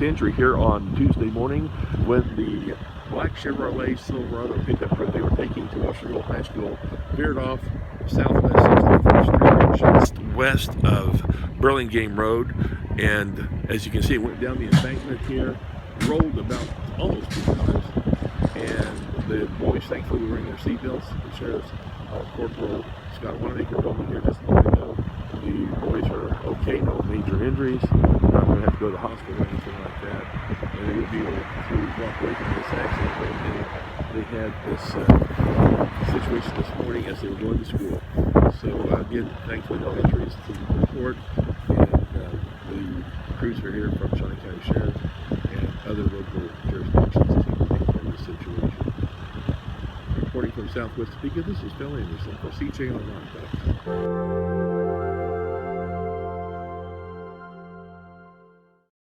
serious injury here on Tuesday morning when the black Chevrolet Silverado pickup truck they were taking to Washburn Rural High School veered off southwest 64th Street just west of Burlingame Road, and as you can see, it went down the embankment here, rolled about almost 2 miles, and the boys thankfully were wearing their seatbelts. The sheriff's Corporal Scott Wanamaker told me here just a moment ago the boys are okay, no major injuries, not going to have to go to the hospital or anything like that, and they would be able to walk away from this accident. They had this situation this morning as they were going to school. So again, thankfully no injuries to the report, and the crews are here from Shawnee County Sheriff and other local jurisdictions to take care of the situation. Reporting from Southwest Topeka, this is Phil Anderson for CJ Online.